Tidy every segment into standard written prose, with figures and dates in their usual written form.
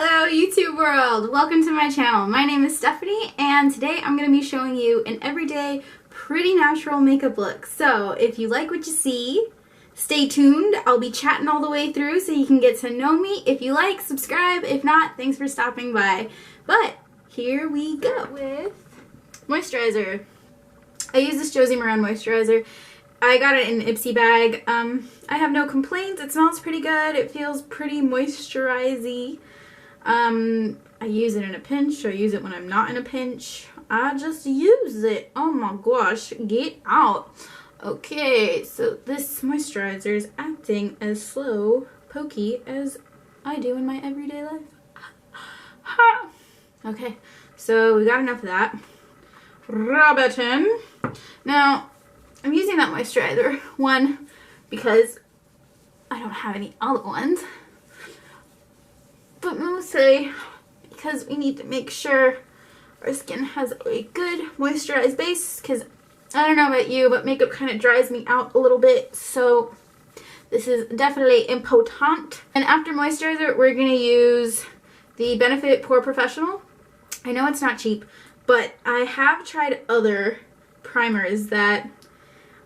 Hello YouTube world! Welcome to my channel. My name is Stephanie and today I'm going to be showing you an everyday pretty natural makeup look. So if you like what you see, stay tuned. I'll be chatting all the way through so you can get to know me. If you like, subscribe. If not, thanks for stopping by. But here we go with moisturizer. I use this Josie Maran moisturizer. I got it in an Ipsy bag. I have no complaints. It smells pretty good. It feels pretty moisturizing. I use it in a pinch, or I use it when I'm not in a pinch. I just use it. Oh my gosh, get out. Okay, so this moisturizer is acting as slow, pokey as I do in my everyday life. Okay, so we got enough of that. Rub it in. Now, I'm using that moisturizer, one, because I don't have any other ones, but mostly because we need to make sure our skin has a good moisturized base, because I don't know about you, but makeup kind of dries me out a little bit, so this is definitely important. And after moisturizer, we're going to use the Benefit POREfessional. I know it's not cheap, but I have tried other primers that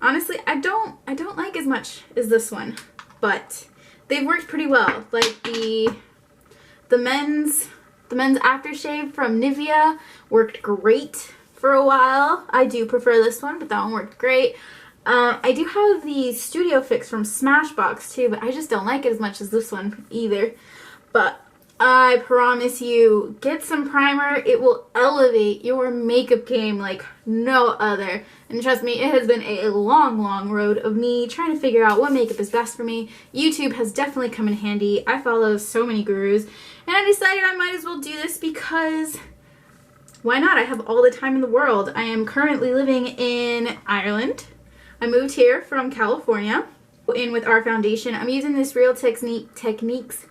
honestly I don't like as much as this one, but they've worked pretty well. Like the men's aftershave from Nivea worked great for a while. I do prefer this one, but that one worked great. I do have the Studio Fix from Smashbox too, but I just don't like it as much as this one either. But I promise you, get some primer. It will elevate your makeup game like no other. And trust me, it has been a long road of me trying to figure out what makeup is best for me. YouTube has definitely come in handy. I follow so many gurus, and I decided I might as well do this because why not? I have all the time in the world. I am currently living in Ireland. I moved here from California. In with our foundation, I'm using this Real Techniques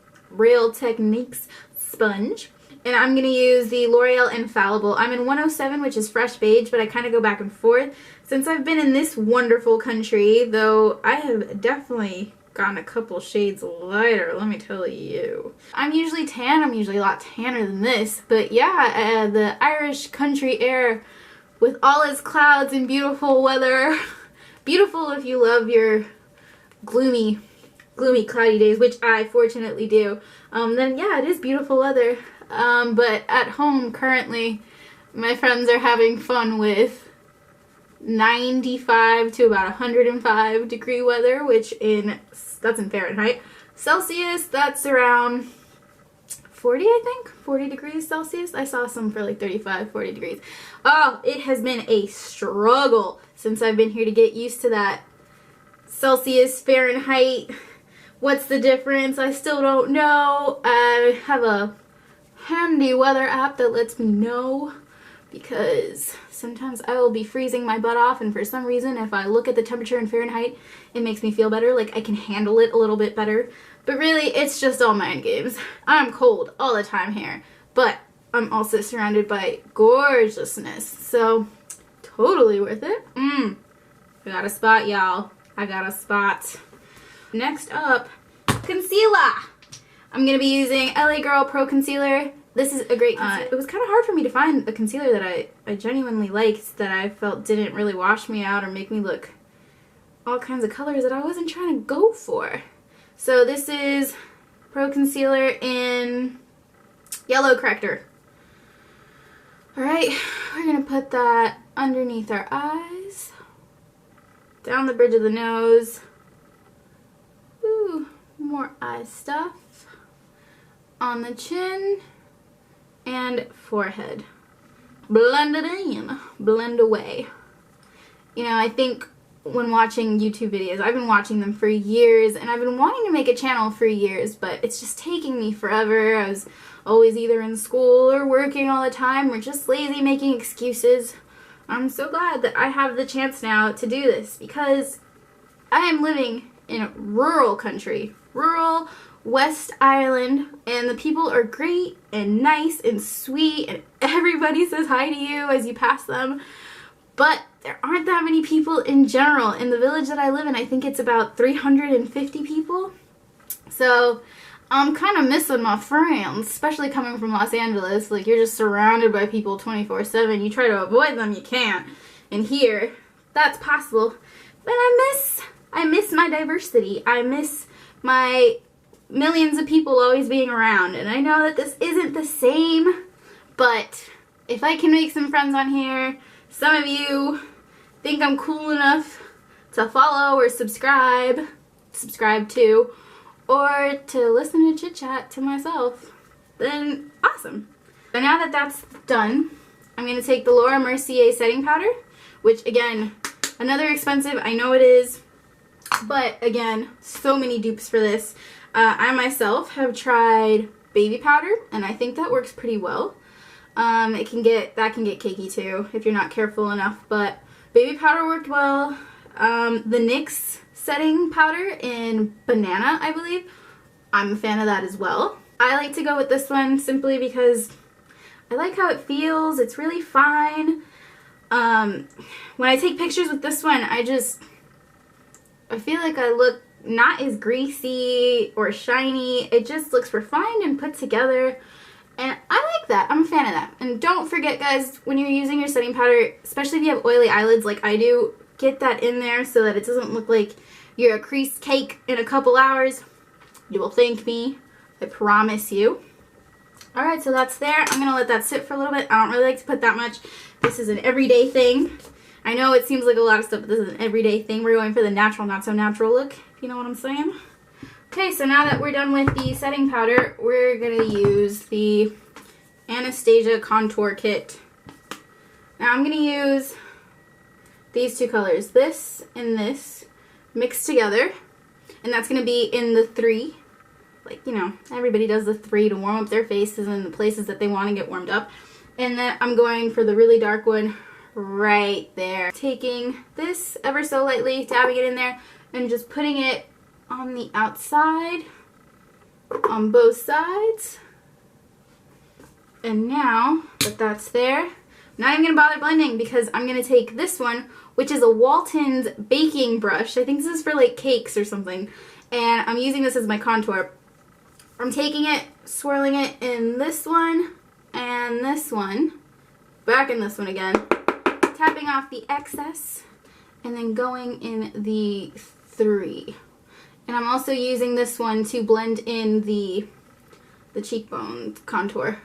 sponge, and I'm going to use the L'Oreal Infallible. I'm in 107, which is fresh beige, but I kind of go back and forth since I've been in this wonderful country, though I have definitely gotten a couple shades lighter, let me tell you. I'm usually tan. I'm usually a lot tanner than this, but yeah, the Irish country air with all its clouds and beautiful weather. Beautiful if you love your gloomy cloudy days, which I fortunately do. Then yeah, it is beautiful weather. But at home currently, my friends are having fun with 95 to about 105 degree weather, which that's in Fahrenheit. Celsius, that's around 40, I think. 40 degrees Celsius. I saw some for like 35, 40 degrees. Oh, it has been a struggle since I've been here to get used to that Celsius, Fahrenheit. What's the difference? I still don't know. I have a handy weather app that lets me know, because sometimes I will be freezing my butt off, and for some reason if I look at the temperature in Fahrenheit, it makes me feel better, like I can handle it a little bit better. But really, it's just all mind games. I'm cold all the time here, but I'm also surrounded by gorgeousness, so totally worth it. I got a spot, y'all. I got a spot. Next up, concealer. I'm going to be using LA Girl Pro Concealer. This is a great concealer. It was kind of hard for me to find a concealer that I genuinely liked, that I felt didn't really wash me out or make me look all kinds of colors that I wasn't trying to go for. So this is Pro Concealer in Yellow Corrector. Alright, we're going to put that underneath our eyes, down the bridge of the nose. Ooh, more eye stuff. On the chin and forehead. Blend it in. Blend away. You know, I think when watching YouTube videos, I've been watching them for years, and I've been wanting to make a channel for years, but it's just taking me forever. I was always either in school or working all the time, or just lazy making excuses. I'm so glad that I have the chance now to do this, because I am living in a rural country, rural West Ireland, and the people are great and nice and sweet, and everybody says hi to you as you pass them, but there aren't that many people in general. In the village that I live in, I think it's about 350 people, so I'm kind of missing my friends, especially coming from Los Angeles. Like, you're just surrounded by people 24/7. You try to avoid them, you can't. And here, that's possible. But I miss my diversity. I miss my millions of people always being around. And I know that this isn't the same, but if I can make some friends on here, some of you think I'm cool enough to follow or subscribe to, or to listen to chit chat to myself, then awesome. So now that that's done, I'm going to take the Laura Mercier setting powder, which again, another expensive, I know it is, but again, so many dupes for this. I myself have tried baby powder, and I think that works pretty well. That can get cakey too if you're not careful enough, but baby powder worked well. The NYX setting powder in banana, I believe, I'm a fan of that as well. I like to go with this one simply because I like how it feels. It's really fine. When I take pictures with this one, I feel like I look not as greasy or shiny. It just looks refined and put together, and I like that. I'm a fan of that. And don't forget, guys, when you're using your setting powder, especially if you have oily eyelids like I do, get that in there so that it doesn't look like you're a creased cake in a couple hours. You will thank me, I promise you. Alright, so that's there. I'm going to let that sit for a little bit. I don't really like to put that much. This is an everyday thing. I know it seems like a lot of stuff, but this is an everyday thing. We're going for the natural, not so natural look, if you know what I'm saying. Okay, so now that we're done with the setting powder, we're going to use the Anastasia Contour Kit. Now I'm going to use these two colors, this and this, mixed together. And that's going to be in the 3. Like, you know, everybody does the 3 to warm up their faces in the places that they want to get warmed up. And then I'm going for the really dark one right there. Taking this ever so lightly, dabbing it in there, and just putting it on the outside, on both sides. And now that that's there, I'm not even going to bother blending because I'm going to take this one, which is a Walton's baking brush. I think this is for like cakes or something. And I'm using this as my contour. I'm taking it, swirling it in this one and this one, back in this one again, tapping off the excess, and then going in the 3. And I'm also using this one to blend in the cheekbone contour,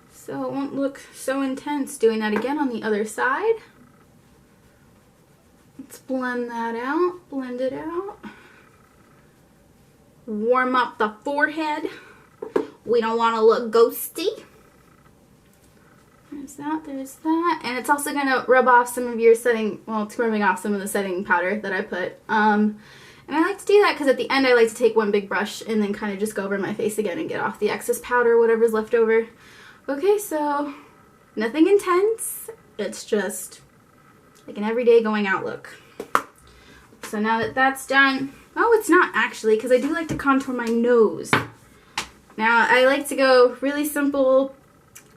so it won't look so intense. Doing that again on the other side. Let's blend that out, blend it out. Warm up the forehead. We don't want to look ghosty. There's that, there's that. And it's also going to rub off some of your setting, well, it's rubbing off some of the setting powder that I put. And I like to do that because at the end I like to take one big brush and then kind of just go over my face again and get off the excess powder, whatever's left over. Okay, so nothing intense. It's just like an everyday going out look. So now that that's done, oh, it's not actually, because I do like to contour my nose. Now, I like to go really simple,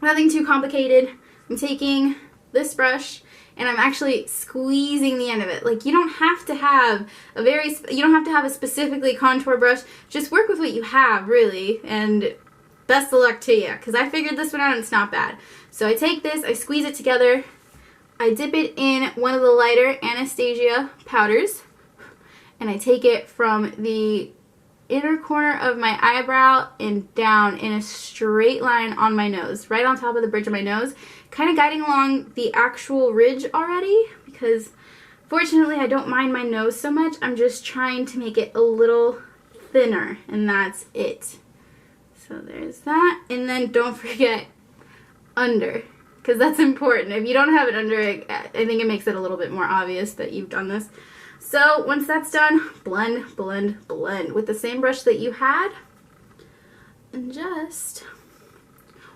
nothing too complicated. I'm taking this brush and I'm actually squeezing the end of it. Like, you don't have to have a specifically contour brush. Just work with what you have, really, and best of luck to you, because I figured this one out and it's not bad. So I take this, I squeeze it together, I dip it in one of the lighter Anastasia powders, and I take it from the inner corner of my eyebrow and down in a straight line on my nose, right on top of the bridge of my nose, kind of guiding along the actual ridge already, because fortunately I don't mind my nose so much. I'm just trying to make it a little thinner, and that's it. So there's that, and then don't forget under, because that's important. If you don't have it under, I think it makes it a little bit more obvious that you've done this. So once that's done, blend, blend, blend with the same brush that you had, and just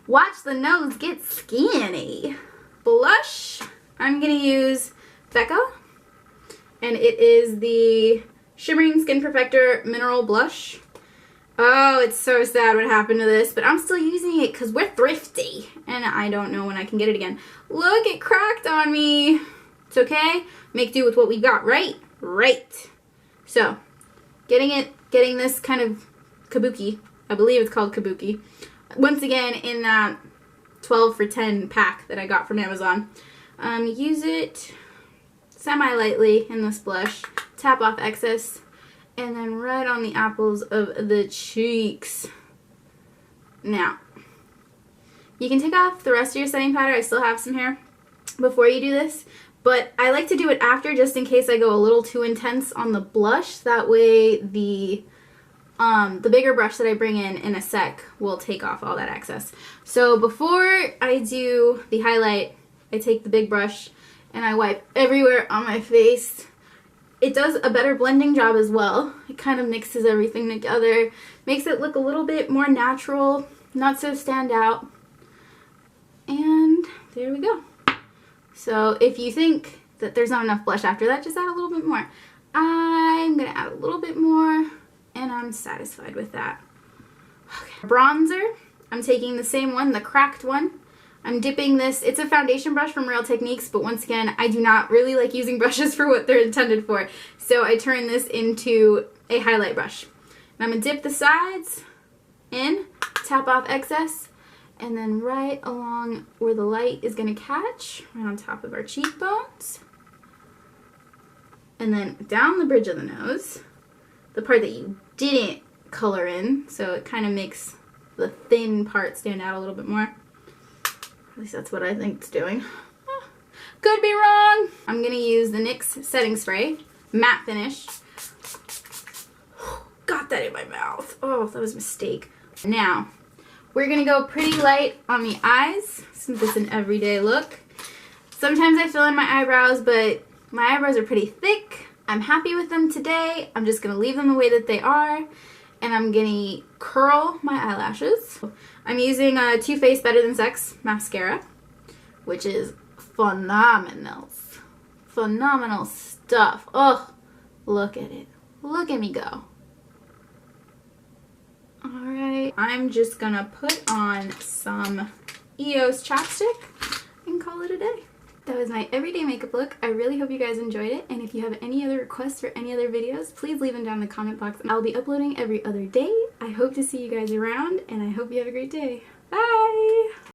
watch the nose get skinny. Blush, I'm going to use Becca, and it is the Shimmering Skin Perfector Mineral Blush. Oh, it's so sad what happened to this, but I'm still using it because we're thrifty, and I don't know when I can get it again. Look, it cracked on me. It's okay. Make do with what we got, right? Right. So, getting this kind of Kabuki. I believe it's called Kabuki. Once again, in that 12 for 10 pack that I got from Amazon. Use it semi-lightly in this blush. Tap off excess. And then right on the apples of the cheeks. Now, you can take off the rest of your setting powder. I still have some here before you do this. But I like to do it after just in case I go a little too intense on the blush. That way the bigger brush that I bring in a sec will take off all that excess. So before I do the highlight, I take the big brush and I wipe everywhere on my face. It does a better blending job as well. It kind of mixes everything together, makes it look a little bit more natural, not so stand out. And there we go. So if you think that there's not enough blush after that, just add a little bit more. I'm going to add a little bit more, and I'm satisfied with that. Okay. Bronzer, I'm taking the same one, the cracked one. I'm dipping this, it's a foundation brush from Real Techniques, but once again, I do not really like using brushes for what they're intended for. So I turn this into a highlight brush. And I'm going to dip the sides in, tap off excess, and then right along where the light is going to catch, right on top of our cheekbones. And then down the bridge of the nose, the part that you didn't color in, so it kind of makes the thin part stand out a little bit more. At least that's what I think it's doing. Could be wrong. I'm going to use the NYX Setting Spray, matte finish. Got that in my mouth. Oh, that was a mistake. Now, we're going to go pretty light on the eyes, since it's an everyday look. Sometimes I fill in my eyebrows, but my eyebrows are pretty thick. I'm happy with them today. I'm just going to leave them the way that they are. And I'm going to curl my eyelashes. I'm using a Too Faced Better Than Sex mascara, which is phenomenal. Phenomenal stuff. Oh, look at it. Look at me go. Alright, I'm just going to put on some EOS chapstick and call it a day. That was my everyday makeup look. I really hope you guys enjoyed it, and if you have any other requests for any other videos, please leave them down in the comment box. I'll be uploading every other day. I hope to see you guys around, and I hope you have a great day. Bye!